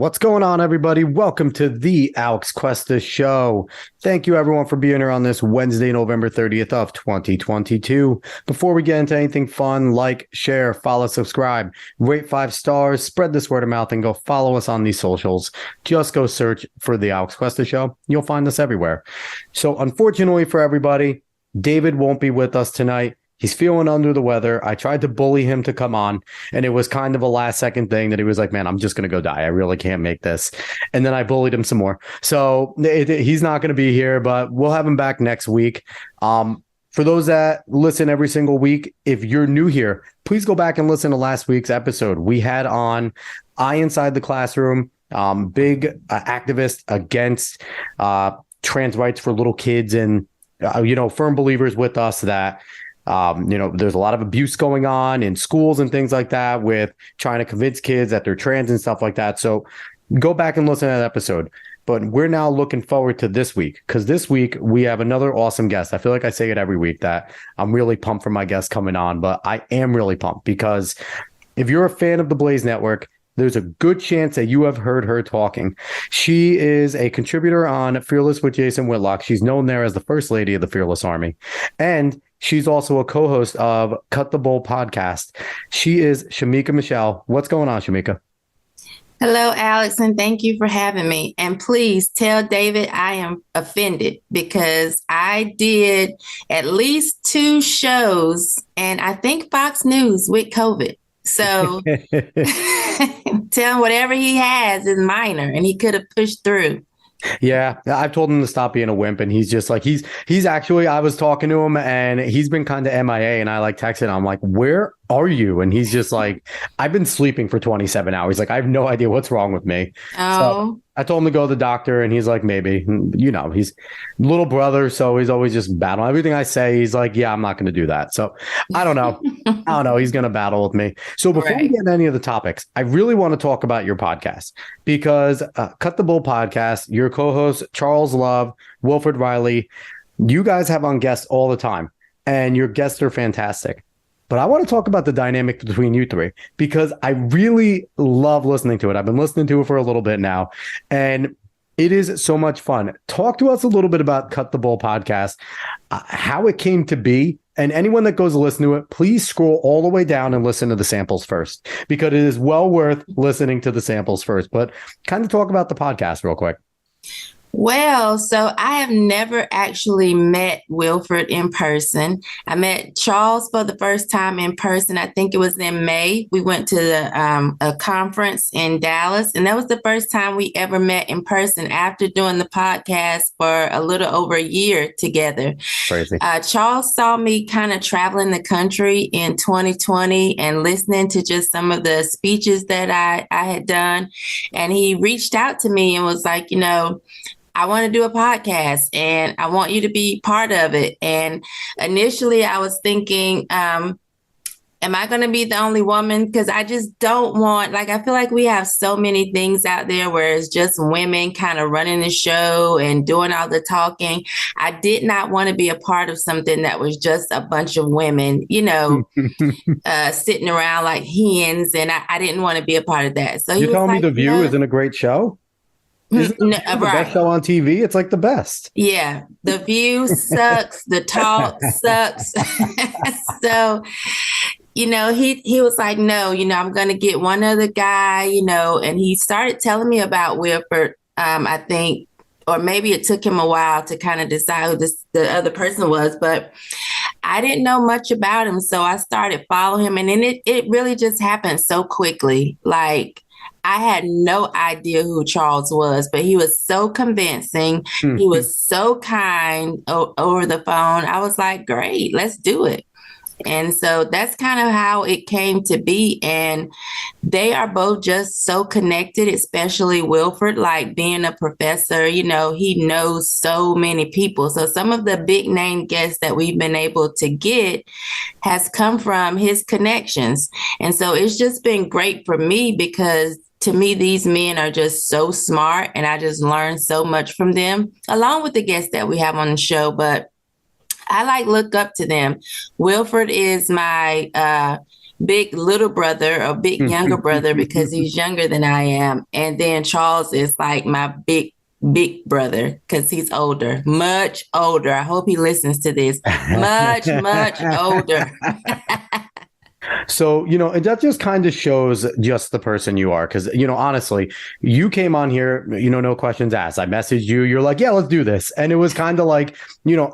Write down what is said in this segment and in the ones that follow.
What's going on, everybody? Welcome to the Alex Cuesta Show. Thank you, everyone, for being here on this Wednesday, November 30th of 2022. Before we get into anything fun, like, share, follow, subscribe, rate 5 stars, spread this word of mouth, and go follow us on these socials. Just go search for the Alex Cuesta Show. You'll find us everywhere. So, unfortunately for everybody, David won't be with us tonight. He's feeling under the weather. I tried to bully him to come on, and it was kind of a last second thing that he was like, man, I'm just going to go die. I really can't make this. And then I bullied him some more. So he's not going to be here, but we'll have him back next week. For those that listen every single week, if you're new here, please go back and listen to last week's episode. We had on I Inside the Classroom, big activist against trans rights for little kids and, firm believers with us that there's a lot of abuse going on in schools and things like that with trying to convince kids that they're trans and stuff like that. So go back and listen to that episode. But we're now looking forward to this week because this week we have another awesome guest. I feel like I say it every week that I'm really pumped for my guest coming on, but I am really pumped because if you're a fan of the Blaze Network, there's a good chance that you have heard her talking. She is a contributor on Fearless with Jason Whitlock. She's known there as the First Lady of the Fearless Army. And she's also a co-host of Cut the Bull podcast. She is Shemeka Michelle. What's going on, Shemeka? Hello, Alex, and thank you for having me. And please tell David I am offended because I did at least 2 shows, and I think Fox News with COVID. So tell him whatever he has is minor, and he could have pushed through. Yeah, I've told him to stop being a wimp, and he's just like, he's actually, I was talking to him and he's been kind of MIA, and I texted him, I'm like, where are you? And he's just like, I've been sleeping for 27 hours. Like, I have no idea what's wrong with me. Oh. So I told him to go to the doctor, and he's like, maybe, he's little brother. So he's always just battling everything I say. He's like, yeah, I'm not going to do that. So I don't know. He's going to battle with me. So before we get into any of the topics, I really want to talk about your podcast because Cut the Bull podcast, your co-host, Charles Love, Wilfred Riley, you guys have on guests all the time, and your guests are fantastic. But I want to talk about the dynamic between you three because I really love listening to it. I've been listening to it for a little bit now, and it is so much fun. Talk to us a little bit about Cut the Bull podcast, how it came to be. And anyone that goes to listen to it, please scroll all the way down and listen to the samples first because it is well worth listening to the samples first. But kind of talk about the podcast real quick. Well, so I have never actually met Wilfred in person. I met Charles for the first time in person. I think it was in May. We went to a conference in Dallas, and that was the first time we ever met in person after doing the podcast for a little over a year together. Crazy. Charles saw me kind of traveling the country in 2020 and listening to just some of the speeches that I had done. And he reached out to me and was like, I want to do a podcast and I want you to be part of it. And initially I was thinking, am I going to be the only woman? Because I just don't want, I feel like we have so many things out there where it's just women kind of running the show and doing all the talking. I did not want to be a part of something that was just a bunch of women, sitting around like hens. And I didn't want to be a part of that. So you're telling me The View isn't a great show? Isn't the best show on TV? It's like the best. Yeah. The View sucks. The talk sucks. So, he was like, no, I'm going to get one other guy, and he started telling me about Wilfred, I think, or maybe it took him a while to kind of decide who the other person was, but I didn't know much about him. So I started following him, and then it really just happened so quickly. I had no idea who Charles was, but he was so convincing. He was so kind over the phone. I was like, great, let's do it. And so that's kind of how it came to be. And they are both just so connected, especially Wilfred, being a professor, he knows so many people. So some of the big name guests that we've been able to get has come from his connections. And so it's just been great for me because to me, these men are just so smart and I just learned so much from them, along with the guests that we have on the show. But I look up to them. Wilfred is my big little brother or big younger brother because he's younger than I am. And then Charles is like my big brother because he's older, much older. I hope he listens to this. Much older. So, and that just kind of shows just the person you are. Because, honestly, you came on here, no questions asked. I messaged you. You're like, yeah, let's do this. And it was kind of like,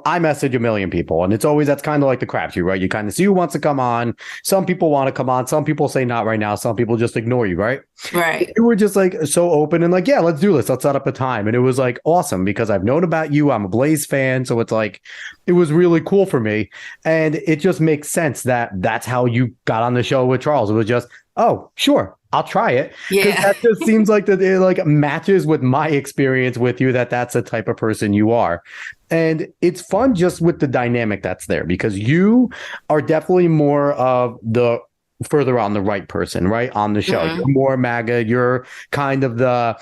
I message a million people. And that's kind of like the crapshoot, right? You kind of see who wants to come on. Some people want to come on. Some people say not right now. Some people just ignore you, right? Right. You were just like so open and like, yeah, let's do this. Let's set up a time. And it was like awesome because I've known about you. I'm a Blaze fan. So it's like, it was really cool for me. And it just makes sense that that's how you got on the show with Charles. It was just, oh, sure, I'll try it. Yeah. That just seems like that it like matches with my experience with you, that's the type of person you are. And it's fun just with the dynamic that's there because you are definitely more of the further on the right person, right? On the show. You're more MAGA. You're kind of the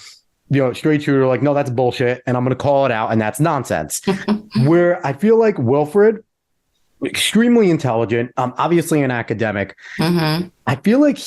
straight shooter, like, no, that's bullshit. And I'm going to call it out. And that's nonsense. Where I feel like Wilfred, extremely intelligent, obviously an academic. I feel like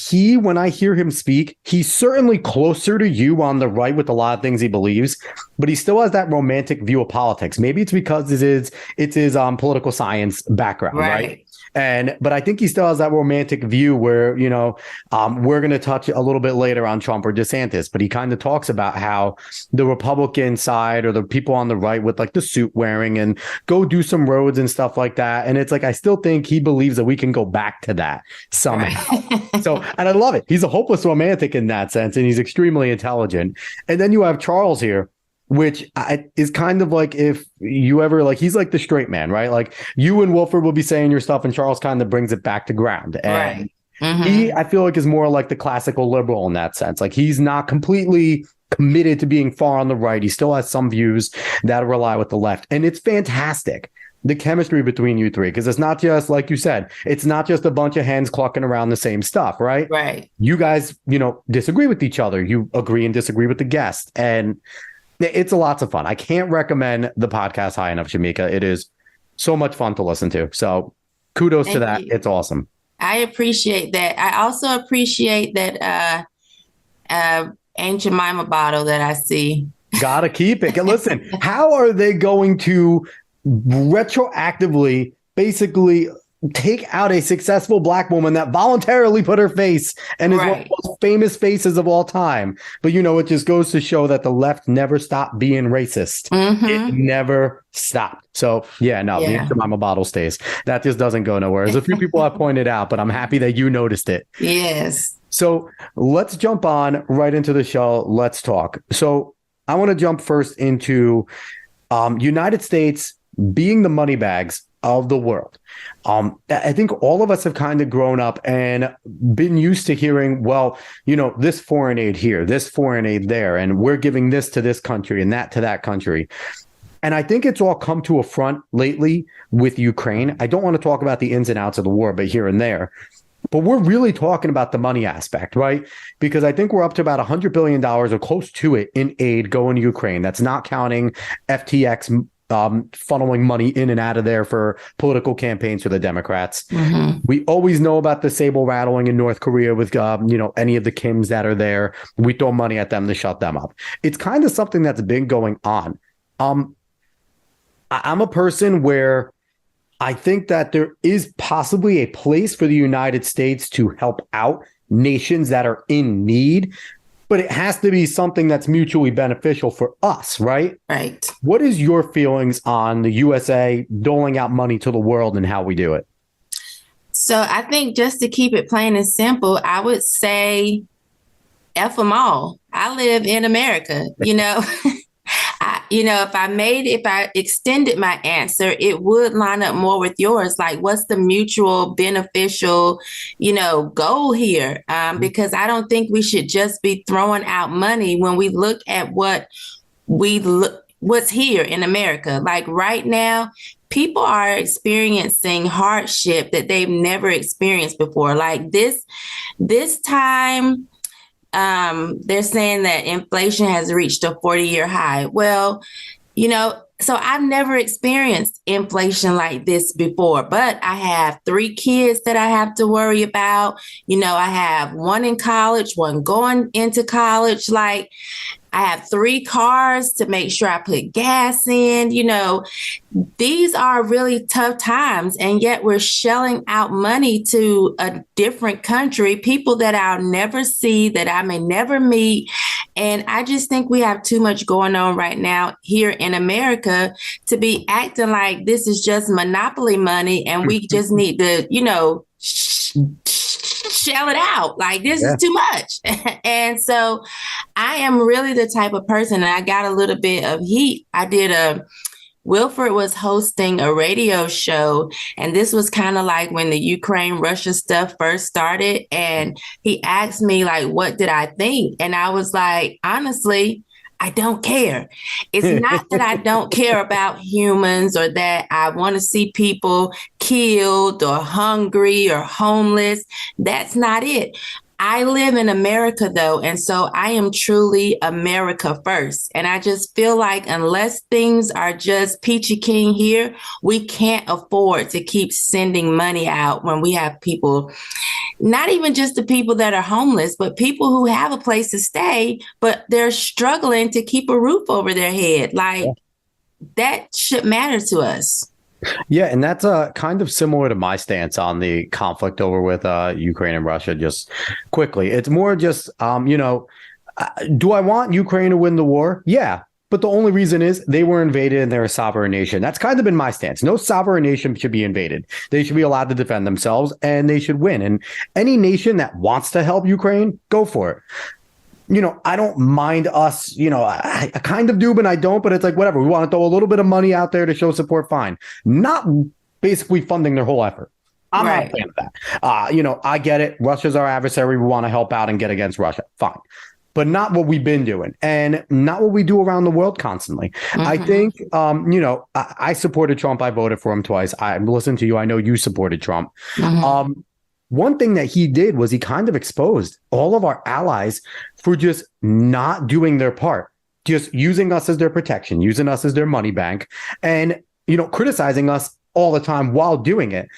when I hear him speak, he's certainly closer to you on the right with a lot of things he believes, but he still has that romantic view of politics. Maybe it's because it's his political science background, right? But I think he still has that romantic view where, we're going to touch a little bit later on Trump or DeSantis, but he kind of talks about how the Republican side or the people on the right with like the suit wearing and go do some roads and stuff like that. And it's like, I still think he believes that we can go back to that somehow. So, and I love it. He's a hopeless romantic in that sense, and he's extremely intelligent. And then you have Charles here, which is kind of like if you ever like, he's like the straight man, right? Like you and Wilfred will be saying your stuff and Charles kind of brings it back to ground. And he, I feel like, is more like the classical liberal in that sense. Like he's not completely committed to being far on the right. He still has some views that rely with the left. And it's fantastic, the chemistry between you three, because it's not just, like you said, it's not just a bunch of hens clucking around the same stuff, right? Right. You guys, disagree with each other. You agree and disagree with the guest. And it's a lots of fun. I can't recommend the podcast high enough, Shemeka. It is so much fun to listen to. So kudos to that. It's awesome. I appreciate that. I also appreciate that Aunt Jemima bottle that I see. Gotta keep it. Listen, how are they going to retroactively basically take out a successful Black woman that voluntarily put her face and is one of the most famous faces of all time? But, it just goes to show that the left never stopped being racist. It never stopped. So, the Aunt Jemima bottle stays. That just doesn't go nowhere. As a few people have pointed out, but I'm happy that you noticed it. Yes. So let's jump on right into the show. Let's talk. So I want to jump first into United States being the money bags of the world. I think all of us have kind of grown up and been used to hearing, well, this foreign aid here, this foreign aid there, and we're giving this to this country and that to that country. And I think it's all come to a front lately with Ukraine. I don't want to talk about the ins and outs of the war, but here and there. But we're really talking about the money aspect, right? Because I think we're up to about $100 billion or close to it in aid going to Ukraine. That's not counting FTX funneling money in and out of there for political campaigns for the Democrats. We always know about the sable rattling in North Korea with, any of the Kims that are there. We throw money at them to shut them up. It's kind of something that's been going on. I'm a person where I think that there is possibly a place for the United States to help out nations that are in need, but it has to be something that's mutually beneficial for us, right? Right. What is your feelings on the USA doling out money to the world and how we do it? So I think just to keep it plain and simple, I would say F them all. I live in America, if I extended my answer, it would line up more with yours. Like, what's the mutual beneficial, goal here? Because I don't think we should just be throwing out money when we look at what's here in America. Like right now, people are experiencing hardship that they've never experienced before. Like this time, they're saying that inflation has reached a 40-year high. Well, So I've never experienced inflation like this before, but I have 3 kids that I have to worry about. I have one in college, one going into college. Like, I have 3 cars to make sure I put gas in. These are really tough times. And yet we're shelling out money to a different country, people that I'll never see, that I may never meet. And I just think we have too much going on right now here in America to be acting like this is just monopoly money and we just need to, shell it out. Like, this is too much. And so I am really the type of person, and I got a little bit of heat. Wilford was hosting a radio show, and this was kind of like when the Ukraine-Russia stuff first started. And he asked me, like, what did I think? And I was like, honestly, I don't care. It's not that I don't care about humans or that I want to see people killed or hungry or homeless. That's not it. I live in America, though, and so I am truly America first. And I just feel like unless things are just peachy keen here, we can't afford to keep sending money out when we have people, not even just the people that are homeless, but people who have a place to stay, but they're struggling to keep a roof over their head. Like, that should matter to us. Yeah, and that's kind of similar to my stance on the conflict over with Ukraine and Russia. Just quickly, it's more just, do I want Ukraine to win the war? Yeah, but the only reason is they were invaded and they're a sovereign nation. That's kind of been my stance. No sovereign nation should be invaded. They should be allowed to defend themselves and they should win. And any nation that wants to help Ukraine, go for it. I don't mind us, I kind of do, but I don't, but it's like, whatever. We want to throw a little bit of money out there to show support. Fine. Not basically funding their whole effort. I'm not a fan of that. I get it. Russia's our adversary. We want to help out and get against Russia. Fine. But not what we've been doing and not what we do around the world constantly. Mm-hmm. I think, I supported Trump. I voted for him twice. I listened to you. I know you supported Trump. Mm-hmm. One thing that he did was he kind of exposed all of our allies for just not doing their part, just using us as their protection, using us as their money bank, and, criticizing us all the time while doing it.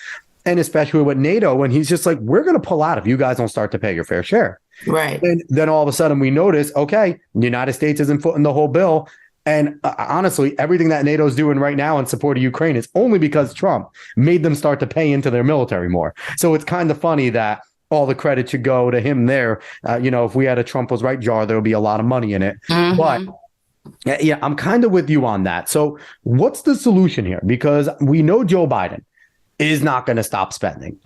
And especially with NATO, when he's just like, we're going to pull out if you guys don't start to pay your fair share. Right. And then all of a sudden we notice, okay, the United States isn't footing the whole bill. And honestly, everything that NATO is doing right now in support of Ukraine is only because Trump made them start to pay into their military more. So it's kind of funny that all the credit should go to him there. If we had a Trump was right jar, there would be a lot of money in it. Mm-hmm. But yeah, I'm kind of with you on that. So what's the solution here? Because we know Joe Biden is not going to stop spending.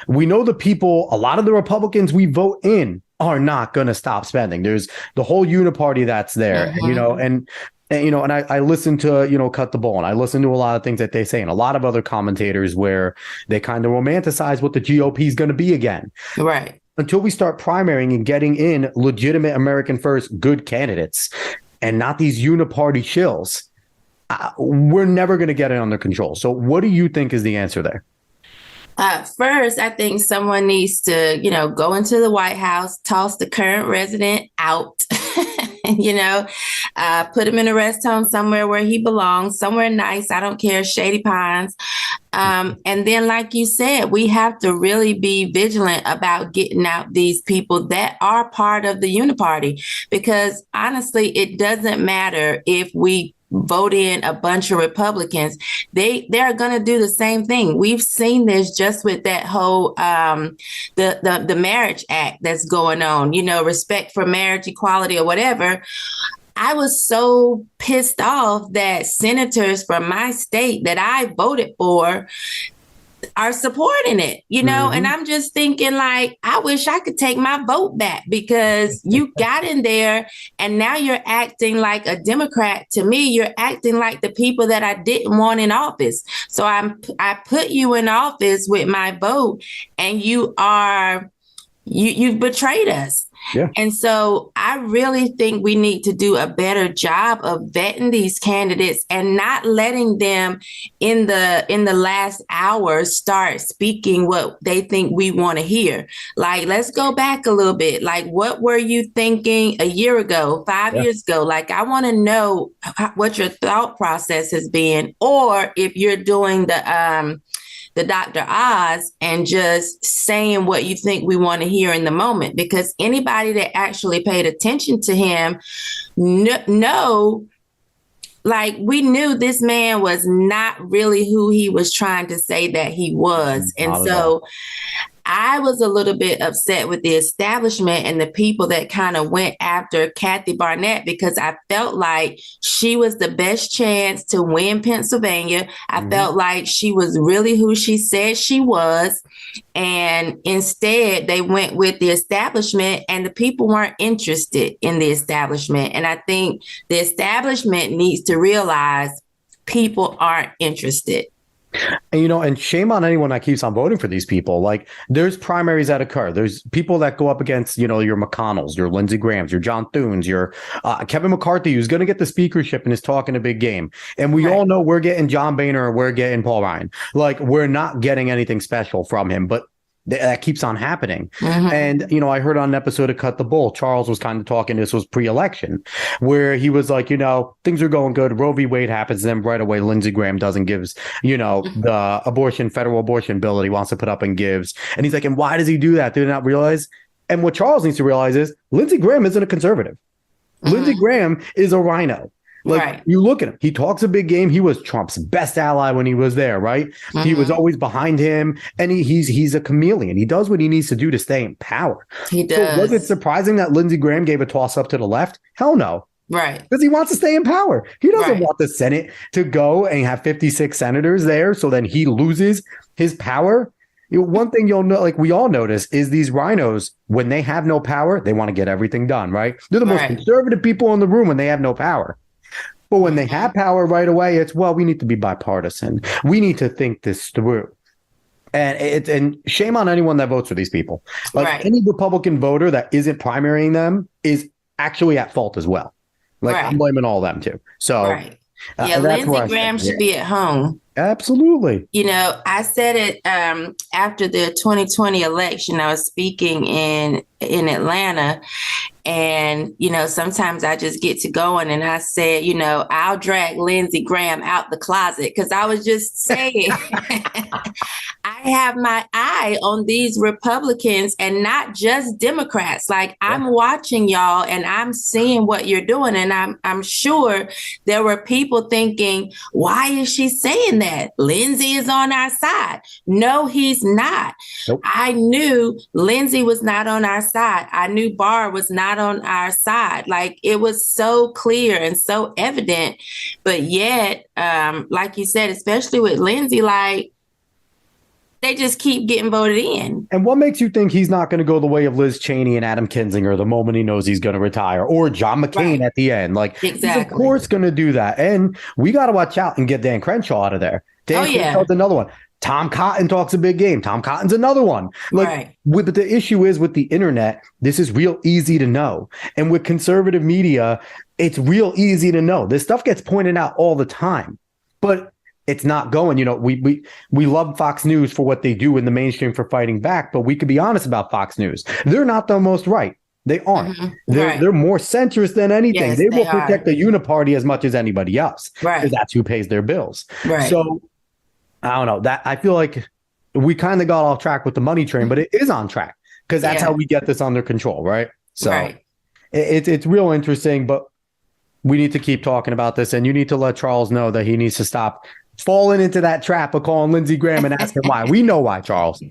We know the people, a lot of the Republicans we vote in are not going to stop spending. There's the whole uniparty that's there, mm-hmm. And I listen to, Cut the Bull, and I listen to a lot of things that they say, and a lot of other commentators where they kind of romanticize what the GOP is going to be again. Right. Until we start primarying and getting in legitimate American first good candidates and not these uniparty shills, we're never going to get it under control. So what do you think is the answer there? First, I think someone needs to, go into the White House, toss the current resident out, put him in a rest home somewhere where he belongs, somewhere nice. I don't care, Shady Pines. And then, like you said, we have to really be vigilant about getting out these people that are part of the uniparty, because honestly, it doesn't matter if we vote in a bunch of Republicans. They're going to do the same thing. We've seen this just with that whole the Marriage Act that's going on, respect for marriage equality or whatever. I was so pissed off that senators from my state that I voted for are supporting it, mm-hmm. And I'm just thinking, like, I wish I could take my vote back, because you got in there and now you're acting like a Democrat. To me, you're acting like the people that I didn't want in office. So I put you in office with my vote, and you are you've betrayed us. Yeah. And so I really think we need to do a better job of vetting these candidates and not letting them in the last hour start speaking what they think we want to hear. Like, let's go back a little bit. Like, what were you thinking a year ago, 5 years ago? Like, I want to know what your thought process has been, or if you're doing the Dr. Oz and just saying what you think we want to hear in the moment, because anybody that actually paid attention to him know, like, we knew this man was not really who he was trying to say that he was. And so I was a little bit upset with the establishment and the people that kind of went after Kathy Barnett, because I felt like she was the best chance to win Pennsylvania. I felt like she was really who she said she was. And instead, they went with the establishment, and the people weren't interested in the establishment. And I think the establishment needs to realize people aren't interested. And, and shame on anyone that keeps on voting for these people. Like, there's primaries that occur. There's people that go up against, your McConnells, your Lindsey Grahams, your John Thunes, your Kevin McCarthy, who's going to get the speakership and is talking a big game. And we all know we're getting John Boehner or we're getting Paul Ryan. Like, we're not getting anything special from him, but that keeps on happening. And, I heard on an episode of Cut the Bull, Charles was kind of talking, this was pre-election, where he was like, things are going good. Roe v. Wade happens. Then right away, Lindsey Graham gives, the federal abortion bill that he wants to put up and gives. And he's like, and why does he do that? Did they not realize? And what Charles needs to realize is Lindsey Graham isn't a conservative. Lindsey Graham is a rhino. Like, you look at him, he talks a big game. He was Trump's best ally when he was there, right? He was always behind him, and he's a chameleon. He does what he needs to do to stay in power. He does. So was it surprising that Lindsey Graham gave a toss up to the left? Hell no. Right. Because he wants to stay in power. He doesn't want the Senate to go and have 56 senators there, so then he loses his power. One thing you'll know, like we all notice, is these rhinos, when they have no power, they want to get everything done, right? They're the most conservative people in the room when they have no power. But when they have power right away, it's, well, we need to be bipartisan. We need to think this through. And shame on anyone that votes for these people. Like, any Republican voter that isn't primarying them is actually at fault as well. Like, I'm blaming all of them too. So Lindsey Graham should be at home. Absolutely. I said it after the 2020 election. I was speaking in Atlanta, and sometimes I just get to going, and I said, I'll drag Lindsey Graham out the closet, because I was just saying I have my eye on these Republicans and not just Democrats. Like, I'm watching y'all, and I'm seeing what you're doing, and I'm sure there were people thinking, why is she saying that? Lindsey is on our side. No, he's not. Nope. I knew Lindsey was not on our side. I knew Barr was not on our side. Like, it was so clear and so evident. But yet, like you said, especially with Lindsey, like, they just keep getting voted in. And what makes you think he's not going to go the way of Liz Cheney and Adam Kinzinger the moment he knows he's going to retire, or John McCain at the end? Like, he's of course going to do that. And we got to watch out and get Dan Crenshaw out of there. Dan Crenshaw's another one. Tom Cotton talks a big game. Tom Cotton's another one. Like, but the issue is with the internet, this is real easy to know. And with conservative media, it's real easy to know. This stuff gets pointed out all the time, but it's not going. We love Fox News for what they do in the mainstream for fighting back, but we could be honest about Fox News. They're not the most right. They aren't. They're more centrist than anything. Yes, they will protect the uniparty as much as anybody else. Because that's who pays their bills. So I don't know, that I feel like we kind of got off track with the money train, but it is on track, because that's how we get this under control, right? So it's real interesting, but we need to keep talking about this, and you need to let Charles know that he needs to stop falling into that trap of calling Lindsey Graham and asking why. We know why, Charles.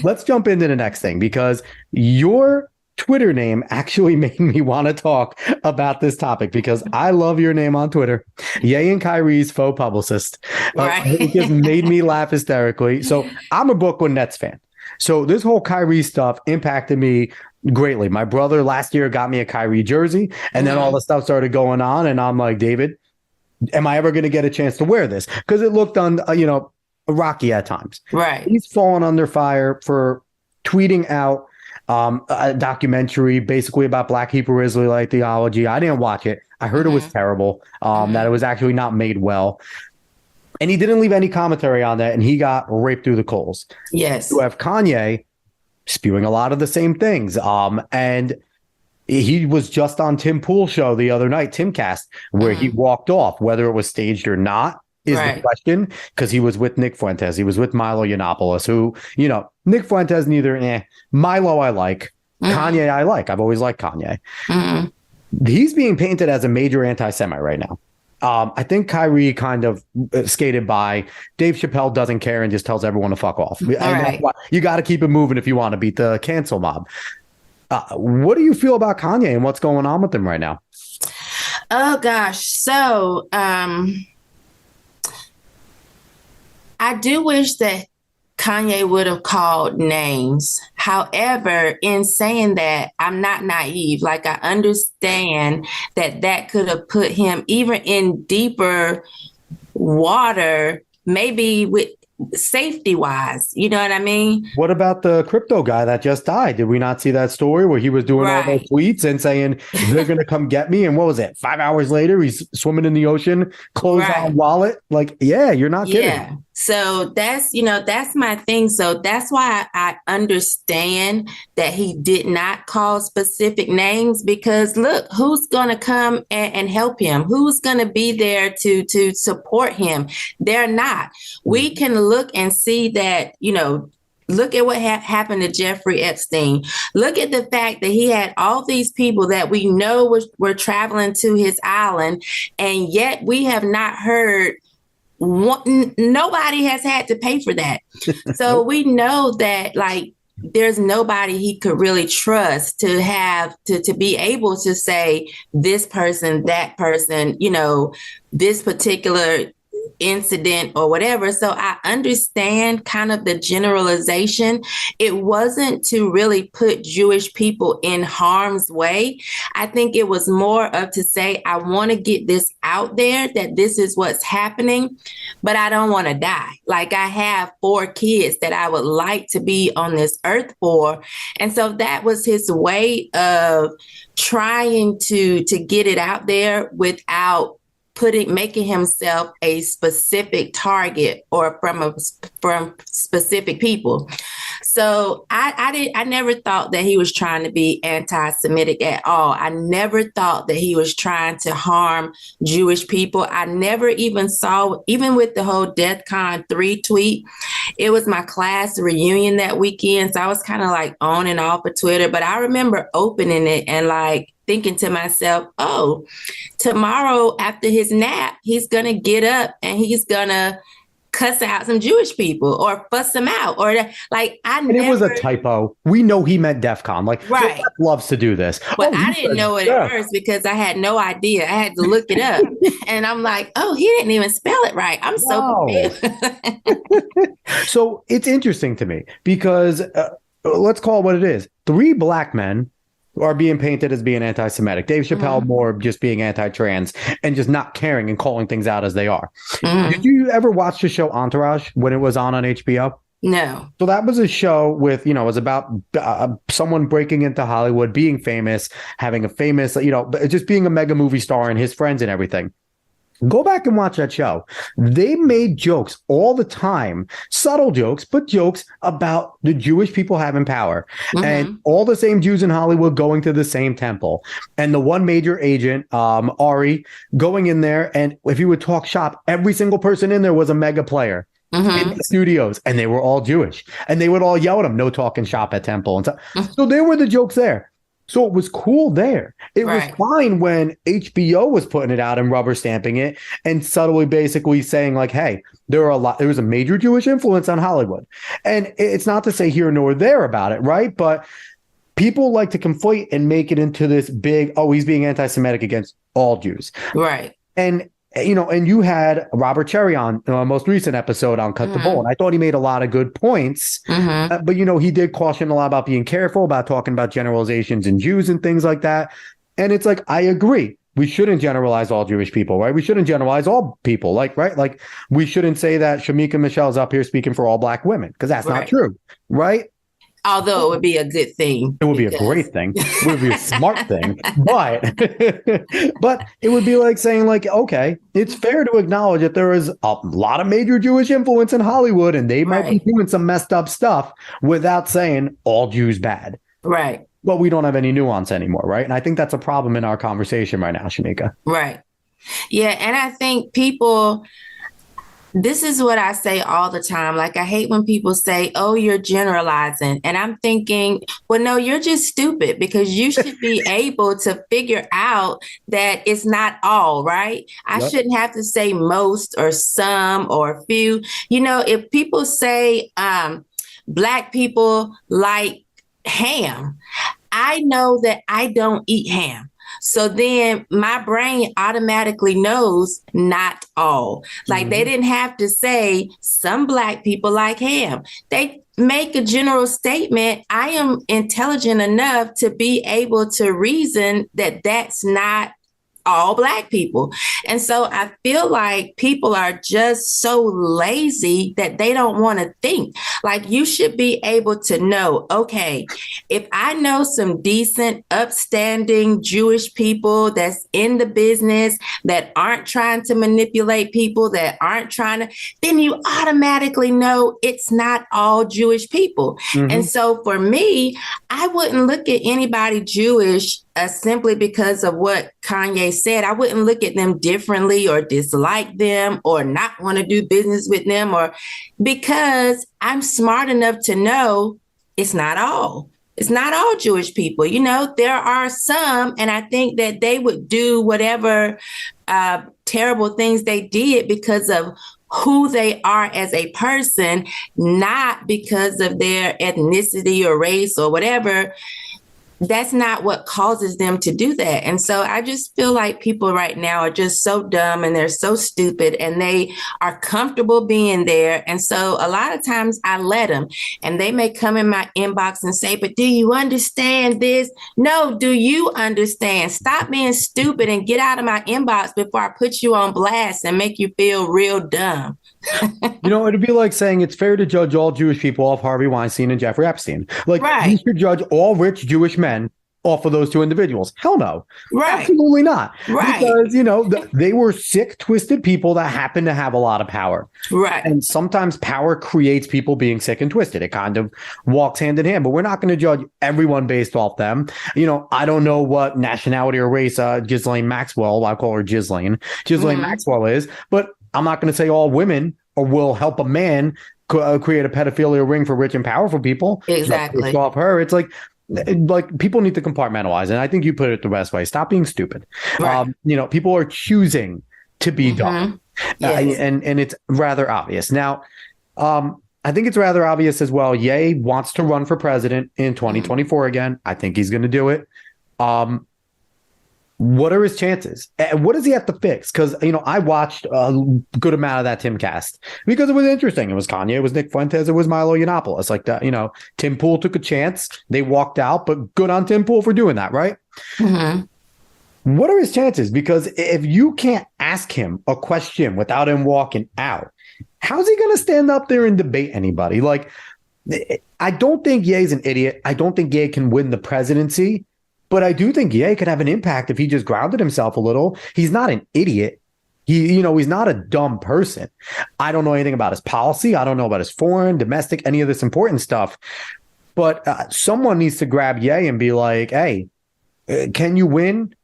Let's jump into the next thing, because your Twitter name actually made me want to talk about this topic, because I love your name on Twitter. Ye and Kyrie's faux publicist. It just made me laugh hysterically. So I'm a Brooklyn Nets fan. So this whole Kyrie stuff impacted me greatly. My brother last year got me a Kyrie jersey, and then all the stuff started going on, and I'm like, David, am I ever going to get a chance to wear this? Because it looked rocky at times. Right. He's fallen under fire for tweeting out a documentary basically about Black Hebrew Israelite theology. I didn't watch it. I heard it was terrible, that it was actually not made well. And he didn't leave any commentary on that, and he got raped through the coals. Yes. You have Kanye spewing a lot of the same things. And he was just on Tim Pool's show the other night, Timcast, where he walked off. Whether it was staged or not is the question, because he was with Nick Fuentes. He was with Milo Yiannopoulos, who, Nick Fuentes, Milo I like. Kanye I like. I've always liked Kanye. He's being painted as a major anti-Semite right now. I think Kyrie kind of skated by. Dave Chappelle doesn't care and just tells everyone to fuck off. You got to keep it moving if you want to beat the cancel mob. What do you feel about Kanye and what's going on with him right now? Oh, gosh. So I do wish that Kanye would have called names. However, in saying that, I'm not naive. Like, I understand that could have put him even in deeper water, maybe with safety wise. You know what I mean? What about the crypto guy that just died? Did we not see that story where he was doing all those tweets and saying they're going to come get me? And what was it? 5 hours later, he's swimming in the ocean, closed on wallet. Like, yeah, you're not kidding. Yeah. So that's my thing. So that's why I understand that he did not call specific names, because look, who's going to come and help him? Who's going to be there to support him? They're not. We can look and see that, look at what happened to Jeffrey Epstein. Look at the fact that he had all these people that we know were traveling to his island, and yet we have not heard. Nobody has had to pay for that. So we know that, like, there's nobody he could really trust to have to be able to say this person, that person, this particular incident or whatever. So I understand kind of the generalization. It wasn't to really put Jewish people in harm's way. I think it was more of to say, I want to get this out there that this is what's happening, but I don't want to die. Like, I have 4 kids that I would like to be on this earth for. And so that was his way of trying to get it out there without making himself a specific target or from specific people. So I never thought that he was trying to be anti-Semitic at all. I never thought that he was trying to harm Jewish people. I never even saw, even with the whole DEFCON 3 tweet, it was my class reunion that weekend. So I was kind of like on and off of Twitter, but I remember opening it and like thinking to myself, oh, tomorrow after his nap, he's going to get up and he's going to cuss out some Jewish people or fuss them out or like it was a typo. We know he meant DEFCON. Like, right. Loves to do this. But I didn't know it at first because I had no idea. I had to look it up. And I'm like, oh, he didn't even spell it right. I'm so confused. So it's interesting to me because let's call it what it is. 3 black men are being painted as being anti-Semitic. Dave Chappelle more just being anti-trans and just not caring and calling things out as they are. Did you ever watch the show Entourage when it was on HBO? No. So that was a show with, it was about someone breaking into Hollywood, being famous, having a famous, just being a mega movie star and his friends and everything. Go back and watch that show. They made jokes all the time, subtle jokes, but jokes about the Jewish people having power and all the same Jews in Hollywood going to the same temple. And the one major agent, Ari, going in there. And if you would talk shop, every single person in there was a mega player. In the studios, and they were all Jewish, and they would all yell at him, no talking shop at temple. And so there were the jokes there. So it was cool there. It was fine when HBO was putting it out and rubber stamping it and subtly basically saying like, hey, there was a major Jewish influence on Hollywood. And it's not to say here nor there about it, right? But people like to conflate and make it into this big, oh, he's being anti-Semitic against all Jews. Right. And you had Robert Cherry on the most recent episode on Cut the Bull, and I thought he made a lot of good points. But, he did caution a lot about being careful about talking about generalizations and Jews and things like that. And it's like, I agree. We shouldn't generalize all Jewish people, right? We shouldn't generalize all people, right? Like, we shouldn't say that Shemeka Michelle is up here speaking for all black women, because that's not true, right? Although it would be a good thing. It would be a great thing. It would be a smart thing. But but it would be like saying, like, okay, it's fair to acknowledge that there is a lot of major Jewish influence in Hollywood, and they might be doing some messed up stuff, without saying all Jews bad. Right. But we don't have any nuance anymore, right? And I think that's a problem in our conversation right now, Shemeka. Right. Yeah. And I think people, this is what I say all the time. Like, I hate when people say, oh, you're generalizing. And I'm thinking, well, no, you're just stupid, because you should be able to figure out that it's not all, right? I shouldn't have to say most or some or few. You know, if people say Black people like ham, I know that I don't eat ham. So then my brain automatically knows not all. Like, they didn't have to say some Black people like ham. They make a general statement. I am intelligent enough to be able to reason that that's not all Black people. And so I feel like people are just so lazy that they don't want to think. Like, you should be able to know, okay, if I know some decent, upstanding Jewish people that's in the business, that aren't trying to manipulate people, that aren't trying to, then you automatically know it's not all Jewish people. And so for me, I wouldn't look at anybody Jewish simply because of what Kanye said. I wouldn't look at them differently or dislike them or not want to do business with them, or because I'm smart enough to know it's not all. It's not all Jewish people. You know, there are some, and I think that they would do whatever terrible things they did because of who they are as a person, not because of their ethnicity or race or whatever. That's not what causes them to do that. And so I just feel like people right now are just so dumb, and they're so stupid, and they are comfortable being there. And so a lot of times I let them, and they may come in my inbox and say, but do you understand this? No, do you understand? Stop being stupid and get out of my inbox before I put you on blast and make you feel real dumb. You know, it'd be like saying it's fair to judge all Jewish people off Harvey Weinstein and Jeffrey Epstein. Like, you should judge all rich Jewish men off of those two individuals. Hell no. Absolutely not. Because, you know, they were sick, twisted people that happen to have a lot of power. And sometimes power creates people being sick and twisted. It kind of walks hand in hand, but we're not going to judge everyone based off them. You know, I don't know what nationality or race Ghislaine Maxwell, I call her Ghislaine Maxwell is, but I'm not going to say all women or will help a man create a pedophilia ring for rich and powerful people. Exactly. Off her. It's like people need to compartmentalize. And I think you put it the best way. Stop being stupid. You know, people are choosing to be dumb. And it's rather obvious. Now, I think it's rather obvious as well. Ye wants to run for president in 2024 again. I think he's going to do it. What are his chances? And what does he have to fix? Because, you know, I watched a good amount of that Timcast because it was interesting. It was Kanye, it was Nick Fuentes, it was Milo Yiannopoulos. Like that, you know, Tim Pool took a chance. They walked out, but good on Tim Pool for doing that, right? What are his chances? Because if you can't ask him a question without him walking out, how's he going to stand up there and debate anybody? Like, I don't think Ye's an idiot. I don't think Ye can win the presidency. But I do think Ye could have an impact if he just grounded himself a little. He's not an idiot. He's not a dumb person. I don't know anything about his policy. I don't know about his foreign, domestic, any of this important stuff. But someone needs to grab Ye and be like, hey, can you win?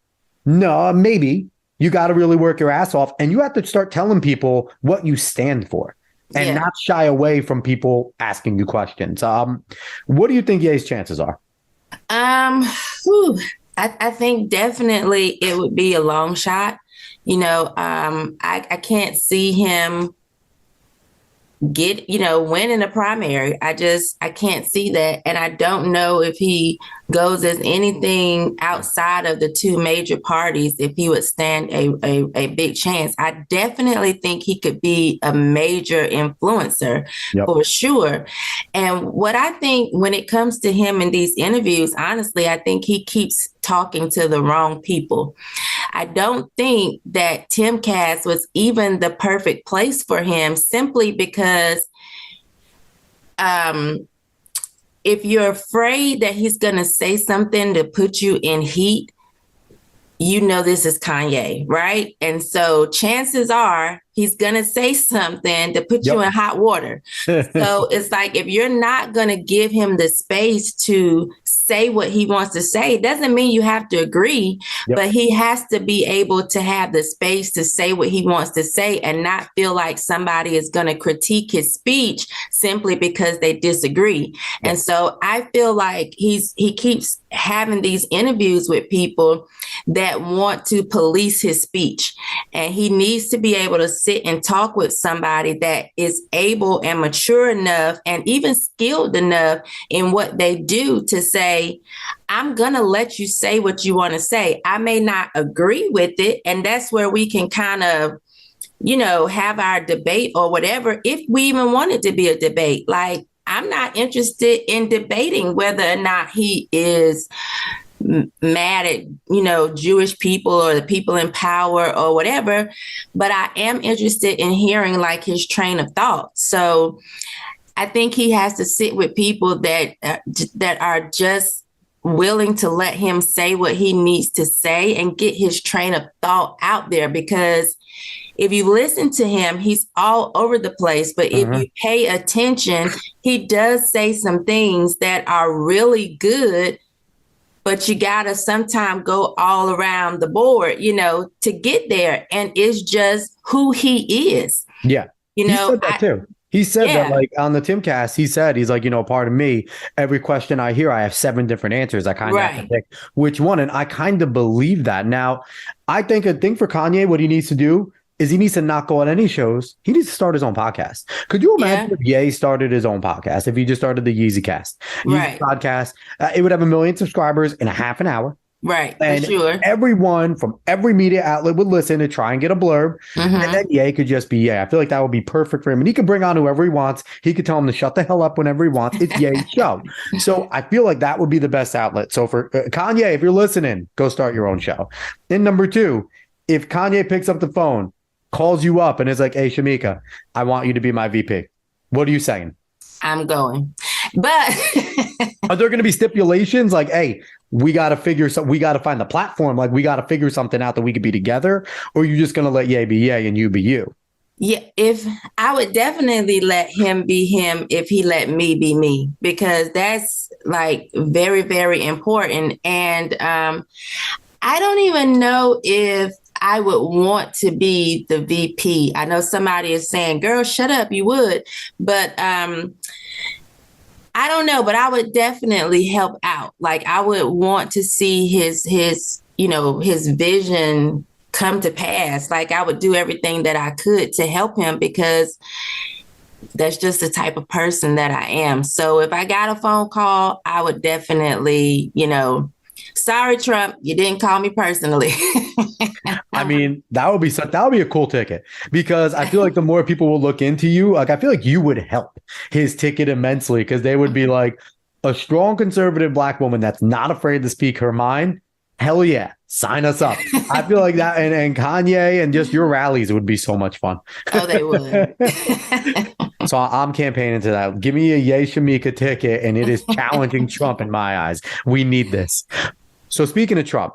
No, maybe. You got to really work your ass off. And you have to start telling people what you stand for and not shy away from people asking you questions. What do you think Ye's chances are? I think definitely it would be a long shot. You know, I can't see him win in a primary. I can't see that. And I don't know if he goes as anything outside of the two major parties, if he would stand a big chance. I definitely think he could be a major influencer for sure. And what I think when it comes to him in these interviews, honestly, I think he keeps talking to the wrong people. I don't think that Timcast was even the perfect place for him, simply because if you're afraid that he's going to say something to put you in heat, you know this is Kanye, right? And so chances are he's going to say something to put you in hot water. So it's like, if you're not going to give him the space to say what he wants to say, it doesn't mean you have to agree, but he has to be able to have the space to say what he wants to say and not feel like somebody is going to critique his speech simply because they disagree. And so I feel like he keeps having these interviews with people that want to police his speech. And he needs to be able to sit and talk with somebody that is able and mature enough and even skilled enough in what they do to say, I'm going to let you say what you want to say. I may not agree with it. And that's where we can kind of, you know, have our debate or whatever, if we even want it to be a debate. Like, I'm not interested in debating whether or not he is mad at, you know, Jewish people or the people in power or whatever, but I am interested in hearing like his train of thought. So I think he has to sit with people that are just willing to let him say what he needs to say and get his train of thought out there, because if you listen to him, he's all over the place. But if you pay attention, he does say some things that are really good, but you got to sometimes go all around the board, you know, to get there. And it's just who he is. Yeah. You know, he said that too. He said that, like, on the Timcast, he's like, you know, pardon me, every question I hear, I have 7 different answers. I kind of have to pick which one. And I kind of believe that. Now, I think a thing for Kanye, what he needs to do is he needs to not go on any shows. He needs to start his own podcast. Could you imagine if Ye started his own podcast? If he just started the Yeezy Cast, Yeezy podcast, it would have 1 million subscribers in a half an hour. Right, and for sure. Everyone from every media outlet would listen to try and get a blurb. And then Ye could just be Ye. I feel like that would be perfect for him. And he could bring on whoever he wants. He could tell him to shut the hell up whenever he wants. It's Ye's show. So I feel like that would be the best outlet. So for Kanye, if you're listening, go start your own show. And number 2, if Kanye picks up the phone, calls you up and is like, hey, Shemeka, I want you to be my VP. What are you saying? I'm going. But are there going to be stipulations like, hey, we got to find the platform. Like, we got to figure something out that we could be together. Or are you just going to let Ye be Ye and you be you? Yeah, if I would definitely let him be him if he let me be me, because that's like very, very important. And I don't even know if I would want to be the VP. I know somebody is saying, girl, shut up, you would. But I don't know, but I would definitely help out. Like, I would want to see his vision come to pass. Like, I would do everything that I could to help him, because that's just the type of person that I am. So if I got a phone call, I would definitely, you know, sorry, Trump, you didn't call me personally. I mean, that would be a cool ticket, because I feel like the more people will look into you, like, I feel like you would help his ticket immensely, because they would be like, a strong conservative Black woman that's not afraid to speak her mind. Hell yeah, sign us up. I feel like that, and Kanye and just your rallies would be so much fun. Oh, they would. So I'm campaigning to that. Give me a Ye Shemeka ticket, and it is challenging Trump in my eyes. We need this. So speaking of Trump,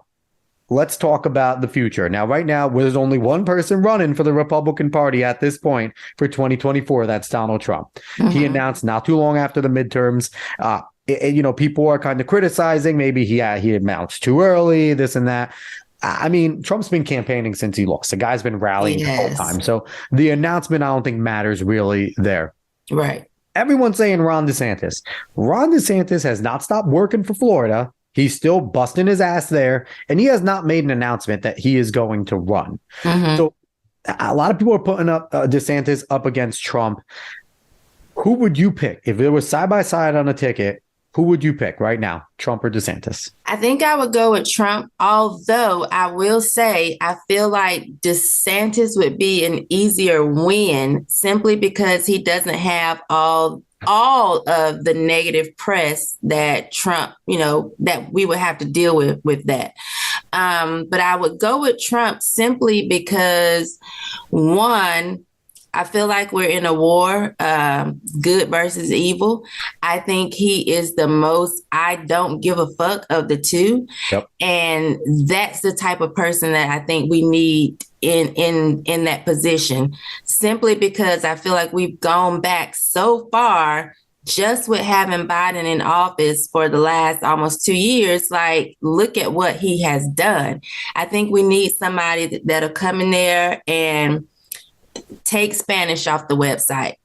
let's talk about the future. Now, right now, there's only one person running for the Republican Party at this point for 2024. That's Donald Trump. He announced not too long after the midterms. People are kind of criticizing maybe he announced too early, this and that. I mean, Trump's been campaigning since he lost. The guy's been rallying the whole time. So the announcement, I don't think matters really there. Right. Everyone's saying Ron DeSantis. Ron DeSantis has not stopped working for Florida. He's still busting his ass there, and he has not made an announcement that he is going to run. So a lot of people are putting up DeSantis up against Trump. Who would you pick? If it was side by side on a ticket, who would you pick right now, Trump or DeSantis? I think I would go with Trump, although I will say I feel like DeSantis would be an easier win simply because he doesn't have all of the negative press that Trump, that we would have to deal with that. But I would go with Trump simply because, one, I feel like we're in a war, good versus evil. I think he is the most I don't give a fuck of the two. Yep. And that's the type of person that I think we need in that position, simply because I feel like we've gone back so far just with having Biden in office for the last almost 2 years. Like, look at what he has done. I think we need somebody that'll come in there and take Spanish off the website.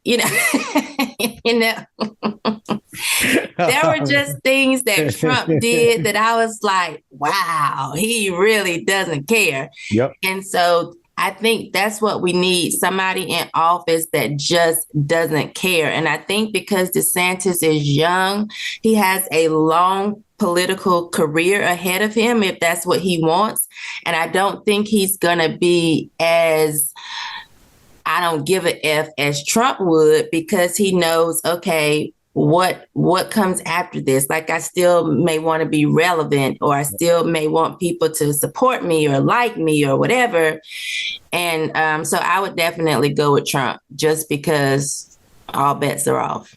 There were just things that Trump did that I was like, wow, he really doesn't care. Yep. And so I think that's what we need, somebody in office that just doesn't care. And I think because DeSantis is young, he has a long political career ahead of him, if that's what he wants. And I don't think he's going to be as I don't give a F as Trump would, because he knows, okay, what comes after this? Like, I still may want to be relevant, or I still may want people to support me or like me or whatever. And so I would definitely go with Trump, just because all bets are off.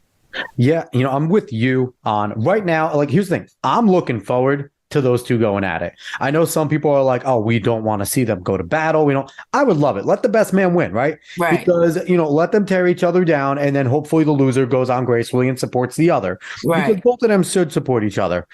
Yeah, I'm with you on right now. Like, here's the thing. I'm looking forward to those two going at it. I know some people are like, oh, we don't want to see them go to battle. I would love it. Let the best man win, right? Right. Because, let them tear each other down, and then hopefully the loser goes on gracefully and supports the other. Right. Because both of them should support each other.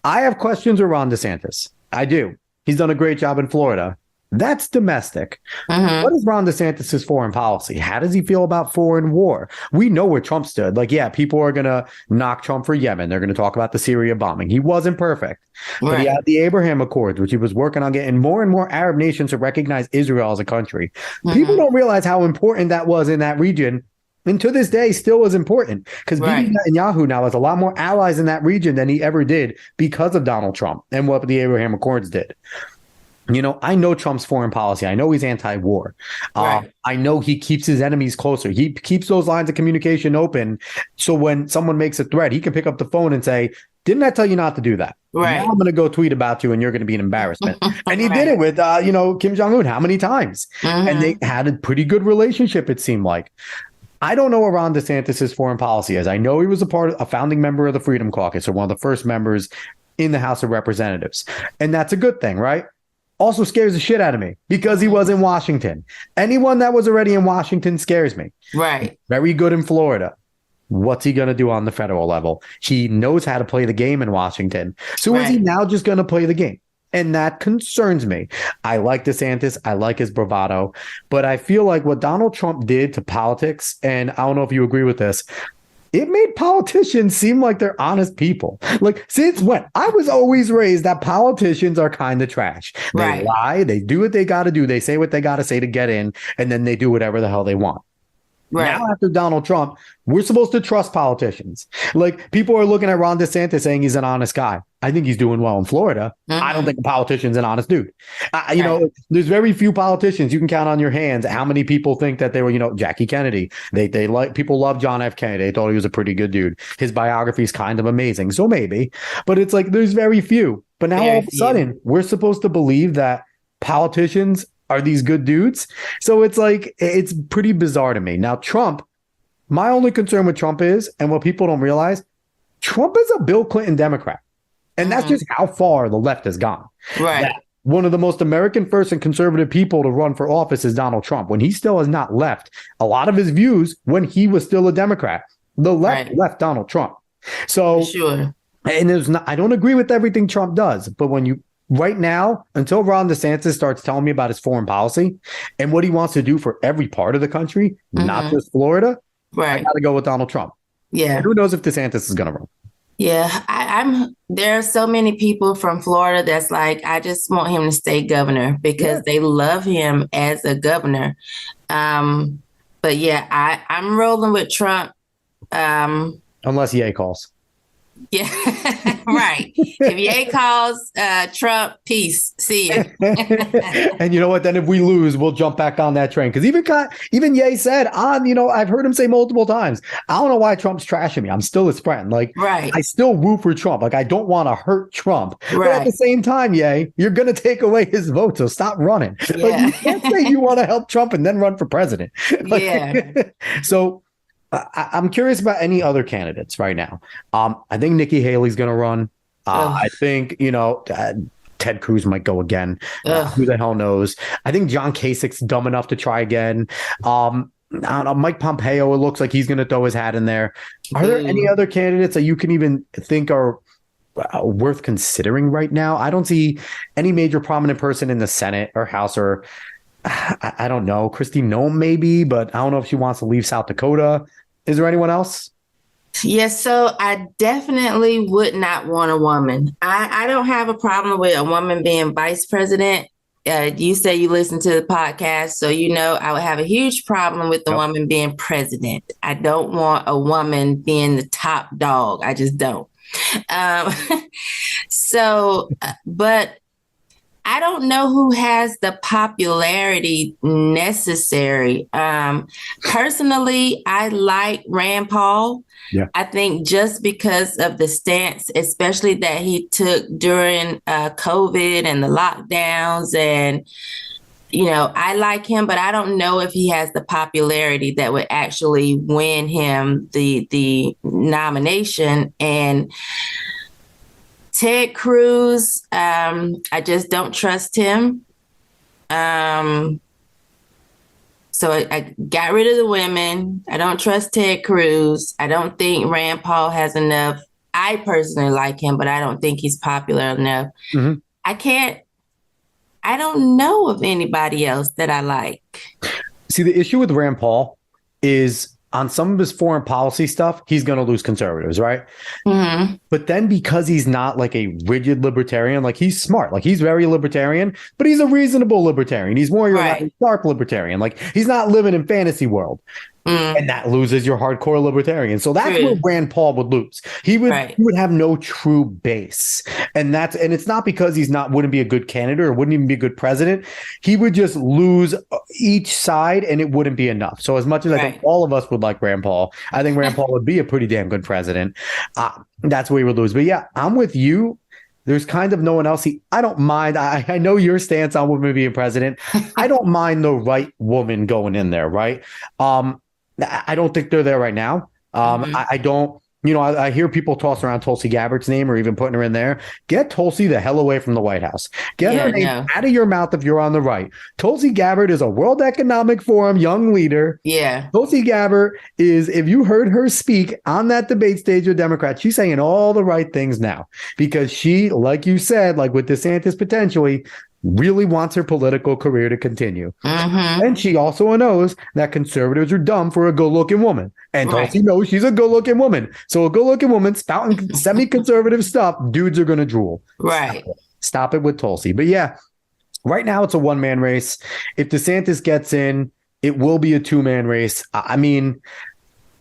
I have questions around DeSantis. I do. He's done a great job in Florida. That's domestic. Mm-hmm. What is Ron DeSantis' foreign policy? How does he feel about foreign war? We know where Trump stood. Like, yeah, people are going to knock Trump for Yemen. They're going to talk about the Syria bombing. He wasn't perfect. But he had the Abraham Accords, which he was working on getting more and more Arab nations to recognize Israel as a country. Mm-hmm. People don't realize how important that was in that region. And to this day, still is important, because Bibi Netanyahu now has a lot more allies in that region than he ever did because of Donald Trump and what the Abraham Accords did. I know Trump's foreign policy. I know he's anti-war. Right. I know he keeps his enemies closer. He keeps those lines of communication open. So when someone makes a threat, he can pick up the phone and say, didn't I tell you not to do that? Right. Now I'm going to go tweet about you and you're going to be an embarrassment. And he did it with, Kim Jong-un how many times? Mm-hmm. And they had a pretty good relationship, it seemed like. I don't know what Ron DeSantis' foreign policy is. I know he was a founding member of the Freedom Caucus, or one of the first members in the House of Representatives. And that's a good thing, right? Also scares the shit out of me because he was in Washington. Anyone that was already in Washington scares me. Right. Very good in Florida. What's he going to do on the federal level? He knows how to play the game in Washington. So is he now just going to play the game? And that concerns me. I like DeSantis. I like his bravado. But I feel like what Donald Trump did to politics, and I don't know if you agree with this, it made politicians seem like they're honest people. Like, since when? I was always raised that politicians are kind of trash. They lie. They do what they got to do. They say what they got to say to get in, and then they do whatever the hell they want. Right. Now, after Donald Trump, we're supposed to trust politicians. Like, people are looking at Ron DeSantis saying he's an honest guy. I think he's doing well in Florida. Mm-hmm. I don't think a politician's an honest dude. There's very few politicians you can count on your hands how many people think that they were, Jackie Kennedy. They like, people love John F. Kennedy. They thought he was a pretty good dude. His biography is kind of amazing. So maybe, but it's like there's very few. But now all of a sudden, we're supposed to believe that politicians are these good dudes. So it's like, it's pretty bizarre to me. Now, Trump, my only concern with Trump is, and what people don't realize, Trump is a Bill Clinton Democrat. And that's just how far the left has gone. Right. That one of the most American first and conservative people to run for office is Donald Trump. When he still has not left a lot of his views when he was still a Democrat, the left left Donald Trump. So, sure. And I don't agree with everything Trump does, but when you, right now, until Ron DeSantis starts telling me about his foreign policy and what he wants to do for every part of the country, not just Florida, I got to go with Donald Trump. Yeah. And who knows if DeSantis is going to run? Yeah, there are so many people from Florida that's like, I just want him to stay governor because they love him as a governor. But yeah, I'm rolling with Trump. Unless Ye calls. Yeah, right. If Ye calls Trump, peace. See you. And you know what? Then if we lose, we'll jump back on that train. Because even Ye said I've heard him say multiple times, I don't know why Trump's trashing me. I'm still his friend. Like, right. I still root for Trump. Like, I don't want to hurt Trump. Right. But at the same time, Ye, you're going to take away his vote. So stop running. Yeah. Like, you can't say you want to help Trump and then run for president. Like, yeah. So I'm curious about any other candidates right now. I think Nikki Haley's going to run. I think, Ted Cruz might go again. Who the hell knows? I think John Kasich's dumb enough to try again. I don't know, Mike Pompeo, it looks like he's going to throw his hat in there. Are there any other candidates that you can even think are worth considering right now? I don't see any major prominent person in the Senate or House or I don't know. Kristi Noem maybe, but I don't know if she wants to leave South Dakota. Is there anyone else? Yes, so I definitely would not want a woman. I don't have a problem with a woman being vice president. You say you listen to the podcast, so I would have a huge problem with the woman being president. I don't want a woman being the top dog. I just don't. But I don't know who has the popularity necessary. Personally, I like Rand Paul. Yeah. I think just because of the stance, especially that he took during COVID and the lockdowns, and I like him, but I don't know if he has the popularity that would actually win him the nomination. And Ted Cruz, I just don't trust him. So I got rid of the women. I don't trust Ted Cruz. I don't think Rand Paul has enough. I personally like him, but I don't think he's popular enough. Mm-hmm. I don't know of anybody else that I like. See, the issue with Rand Paul is on some of his foreign policy stuff, he's going to lose conservatives, right? Mm-hmm. But then because he's not like a rigid libertarian, like he's smart, like he's very libertarian, but he's a reasonable libertarian. He's more your sharp libertarian. Like he's not living in fantasy world. And that loses your hardcore libertarian. So that's where Rand Paul would lose. He would have no true base. And it's not because wouldn't be a good candidate or wouldn't even be a good president. He would just lose each side and it wouldn't be enough. So as much as I think all of us would like Rand Paul, I think Rand Paul would be a pretty damn good president. That's where he would lose. But yeah, I'm with you. There's kind of no one else. I don't mind. I know your stance on women being president. I don't mind the right woman going in there, right? I don't think they're there right now. I don't, I hear people toss around Tulsi Gabbard's name or even putting her in there. Get Tulsi the hell away from the White House. Get her name out of your mouth if you're on the right. Tulsi Gabbard is a World Economic Forum young leader. Yeah. Tulsi Gabbard is, if you heard her speak on that debate stage with Democrats, she's saying all the right things now because she, like you said, like with DeSantis potentially, really wants her political career to continue. Mm-hmm. And she also knows that conservatives are dumb for a good-looking woman. And Tulsi knows she's a good-looking woman. So a good-looking woman spouting semi-conservative stuff, dudes are going to drool. Right. Stop it with Tulsi. But yeah, right now it's a one-man race. If DeSantis gets in, it will be a two-man race. I mean,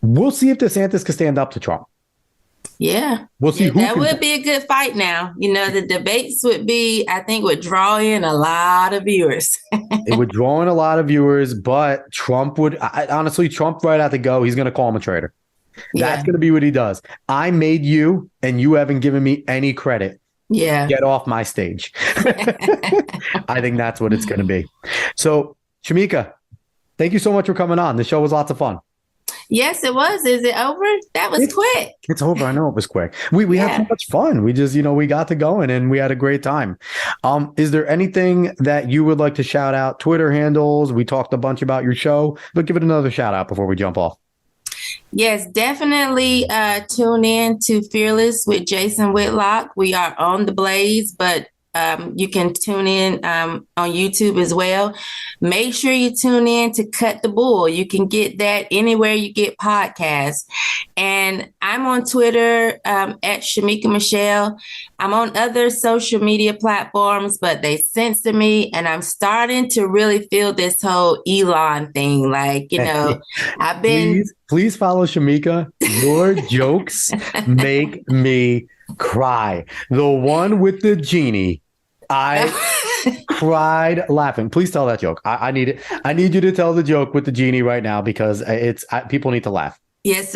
we'll see if DeSantis can stand up to Trump. Yeah. We'll see who that would be a good fight now. The debates would draw in a lot of viewers. It would draw in a lot of viewers, but Trump would, honestly, Trump right out the go, he's going to call him a traitor. That's going to be what he does. I made you and you haven't given me any credit. Yeah. Get off my stage. I think that's what it's going to be. So, Shemeka, thank you so much for coming on. The show was lots of fun. Yes, it was. Is it over? That was quick. It's over. I know it was quick. We had so much fun. We just, we got to going and we had a great time. Is there anything that you would like to shout out? Twitter handles? We talked a bunch about your show, but give it another shout out before we jump off. Yes, definitely tune in to Fearless with Jason Whitlock. We are on the Blaze, but you can tune in on YouTube as well. Make sure you tune in to Cut the Bull. You can get that anywhere you get podcasts. And I'm on Twitter at Shemeka Michelle. I'm on other social media platforms, but they censor me. And I'm starting to really feel this whole Elon thing. Like, I've been... Please follow Shemeka. Your jokes make me cry. The one with the genie, I cried laughing. Please tell that joke. I need it. I need you to tell the joke with the genie right now because people need to laugh. Yes.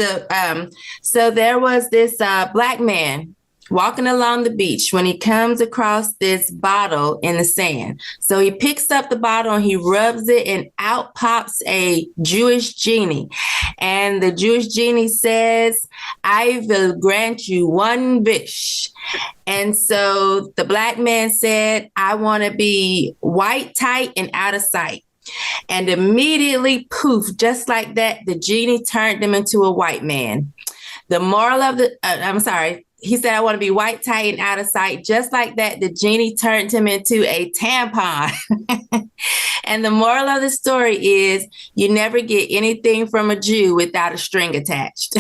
So there was this black man walking along the beach when he comes across this bottle in the sand. So he picks up the bottle and he rubs it, and out pops a Jewish genie. And the Jewish genie says, "I will grant you one wish." And so the black man said, "I want to be white, tight, and out of sight." And immediately, poof, just like that, the genie turned him into a white man. The moral of he said, "I want to be white, tight, and out of sight." Just like that, the genie turned him into a tampon. And the moral of the story is you never get anything from a Jew without a string attached.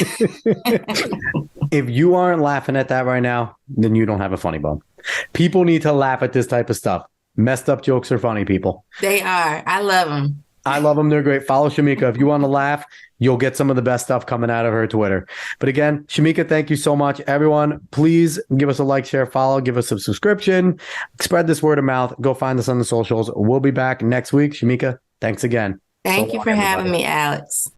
If you aren't laughing at that right now, then you don't have a funny bone. People need to laugh at this type of stuff. Messed up jokes are funny, people. They are. I love them. I love them. They're great. Follow Shemeka. If you want to laugh, you'll get some of the best stuff coming out of her Twitter. But again, Shemeka, thank you so much. Everyone, please give us a like, share, follow, give us a subscription, spread this word of mouth. Go find us on the socials. We'll be back next week. Shemeka, thanks again. Thank you for having me, Alex.